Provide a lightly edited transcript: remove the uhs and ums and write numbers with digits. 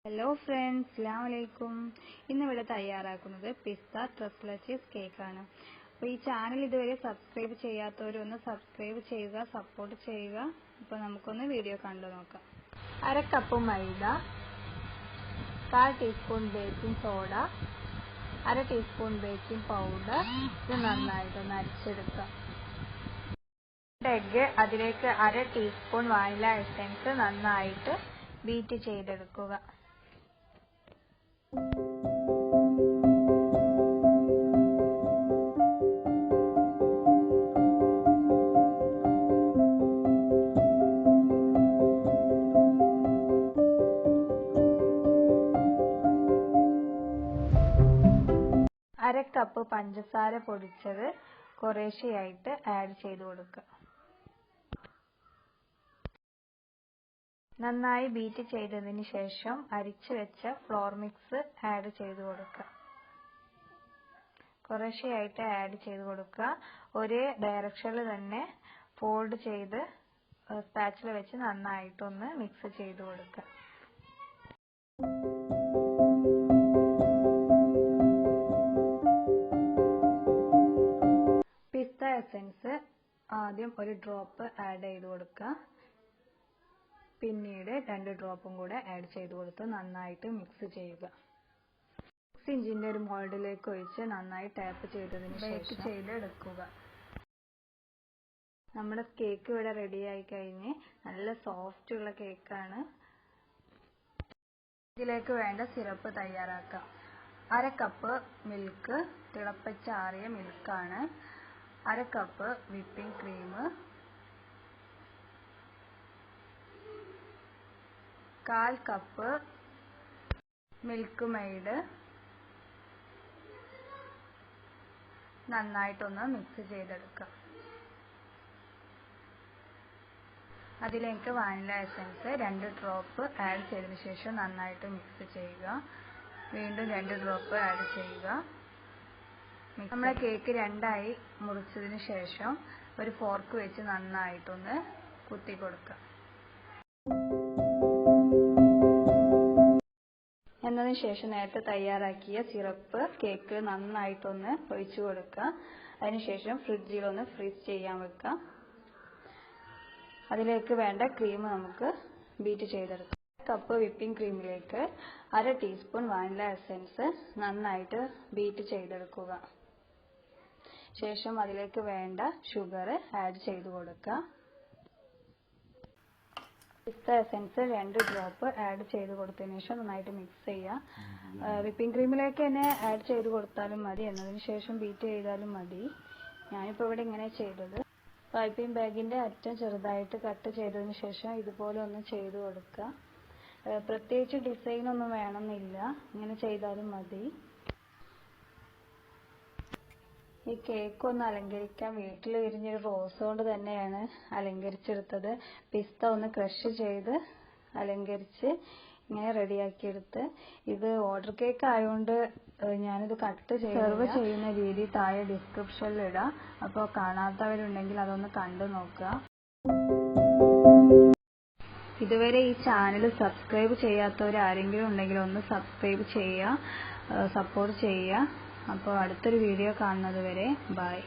Hello friends, അസ്സലാമു അലൈക്കും. ഇന്നിവിടെ തയ്യാറാക്കുന്നത് പിസ്ത ട്രഫിൾ ചീസ് കേക്കാണ്. അപ്പോൾ ഈ ചാനൽ ഇതുവരെ സബ്സ്ക്രൈബ് ചെയ്യാത്തവരൊന്ന് സബ്സ്ക്രൈബ് ചെയ്യുക, സപ്പോർട്ട് ചെയ്യുക. അപ്പോൾ നമുക്കൊന്ന് വീഡിയോ കണ്ടു നോക്കാം. 1/2 കപ്പ് മൈദ, 1/4 teaspoon baking soda, 1/2 teaspoon baking powder. ഇത് നന്നായിട്ടൊന്ന് അരിച്ചെടുക്കാം. എഗ്ഗ്, അതിലേക്ക് 1/2 ടീസ്പൂൺ വാനില എസൻസ് നന്നായിട്ട് ബീറ്റ് ചെയ്തെടുക്കുക. അര കപ്പ് പഞ്ചസാര പൊടിച്ചത് കുറേശ്ശെയായിട്ട് ആഡ് ചെയ്ത് കൊടുക്കുക. നന്നായി ബീറ്റ് ചെയ്തതിന് ശേഷം അരിച്ചു വെച്ച ഫ്ലോർ മിക്സ് ആഡ് ചെയ്ത് കൊടുക്കുക. കുറേശ്ശെയായിട്ട് ആഡ് ചെയ്ത് കൊടുക്കുക. ഒരേ ഡയറക്ഷനിൽ തന്നെ ഫോൾഡ് ചെയ്ത് സ്പാച്ചില വെച്ച് നന്നായിട്ടൊന്ന് മിക്സ് ചെയ്ത് കൊടുക്കുക. പിസ്ത എസൻസ് ആദ്യം ഒരു ഡ്രോപ്പ് ആഡ് ചെയ്ത് കൊടുക്കുക. പിന്നീട് 2 ഡ്രോപ്പും കൂടെ ആഡ് ചെയ്ത് കൊടുത്ത് നന്നായിട്ട് മിക്സ് ചെയ്യുക. 6 ഇഞ്ചിന്റെ ഒരു മോൾഡിലേക്ക് ഒഴിച്ച് നന്നായി ടാപ്പ് ചെയ്തതിന് ശേഷം ചെയ്തെടുക്കുക. നമ്മുടെ കേക്ക് ഇവിടെ റെഡിയായി കഴിഞ്ഞ് നല്ല സോഫ്റ്റ് ഉള്ള കേക്കാണ്. ഇതിലേക്ക് വേണ്ട സിറപ്പ് തയ്യാറാക്കാം. 1/2 കപ്പ് മിൽക്ക്, തിളപ്പിച്ചാറിയ മിൽക്കാണ്. 1/2 cup whipping cream, 1/4 cup Milkmaid. നന്നായിട്ടൊന്ന് മിക്സ് ചെയ്തെടുക്കാം. അതിലേക്ക് വാനില എസൻസ് 2 ഡ്രോപ്പ് ആഡ് ചെയ്തതിന് ശേഷം നന്നായിട്ട് മിക്സ് ചെയ്യുക. വീണ്ടും 2 ഡ്രോപ്പ് ആഡ് ചെയ്യുക. നമ്മുടെ കേക്ക് രണ്ടായി മുറിച്ചതിന് ശേഷം ഒരു ഫോർക്ക് വെച്ച് നന്നായിട്ടൊന്ന് കുത്തി കൊടുക്കുക. എന്നതിന് ശേഷം നേരത്തെ തയ്യാറാക്കിയ സിറപ്പ് കേക്ക് നന്നായിട്ടൊന്ന് ഒഴിച്ചു കൊടുക്കുക. അതിനുശേഷം ഫ്രിഡ്ജിലൊന്ന് ഫ്രീസ് ചെയ്യാൻ വെക്കുക. അതിലേക്ക് വേണ്ട ക്രീം നമുക്ക് ബീറ്റ് ചെയ്തെടുക്കാം. 1 കപ്പ് വിപ്പിംഗ് ക്രീമിലേക്ക് 1/2 ടീസ്പൂൺ വാനില എസൻസ് നന്നായിട്ട് ബീറ്റ് ചെയ്തെടുക്കുക. ശേഷം അതിലേക്ക് വേണ്ട ഷുഗർ ആഡ് ചെയ്ത് കൊടുക്കുക. പിസ്ത എസൻസ് 2 ഡ്രോപ്പ് ആഡ് ചെയ്ത് കൊടുത്തതിന് ശേഷം നന്നായിട്ട് മിക്സ് ചെയ്യുക. വിപ്പിംഗ് ക്രീമിലേക്ക് തന്നെ ആഡ് ചെയ്ത് കൊടുത്താലും മതി, എന്നതിന് ശേഷം ബീറ്റ് ചെയ്താലും മതി. ഞാനിപ്പോൾ ഇവിടെ ഇങ്ങനെ ചെയ്തത്. പൈപ്പിംഗ് ബാഗിന്റെ അറ്റം ചെറുതായിട്ട് കട്ട് ചെയ്തതിന് ശേഷം ഇതുപോലെ ഒന്ന് ചെയ്ത് കൊടുക്കുക. പ്രത്യേകിച്ച് ഡിസൈൻ ഒന്നും വേണമെന്നില്ല, ഇങ്ങനെ ചെയ്താലും മതി. ഈ കേക്ക് ഒന്ന് അലങ്കരിക്കാൻ വീട്ടിൽ വിരിഞ്ഞൊരു റോസ് കൊണ്ട് തന്നെയാണ് അലങ്കരിച്ചെടുത്തത്. പിസ്ത ഒന്ന് ക്രഷ് ചെയ്ത് അലങ്കരിച്ച് ഇങ്ങനെ റെഡിയാക്കിയെടുത്ത്. ഇത് ഓർഡർ കേക്ക് ആയതുകൊണ്ട് ഞാനിത് കട്ട് ചെയ്ത് സെർവ് ചെയ്യുന്ന രീതി താഴെ ഡിസ്ക്രിപ്ഷനിൽ ഇടാം. അപ്പോൾ കാണാത്തവരുണ്ടെങ്കിൽ അതൊന്ന് കണ്ടു നോക്കുക. ഇതുവരെ ഈ ചാനൽ സബ്സ്ക്രൈബ് ചെയ്യാത്തവർ ആരെങ്കിലും ഉണ്ടെങ്കിൽ ഒന്ന് സബ്സ്ക്രൈബ് ചെയ്യുക, സപ്പോർട്ട് ചെയ്യുക. അപ്പോൾ അടുത്തൊരു വീഡിയോ കാണുന്നത് വരെ ബൈ.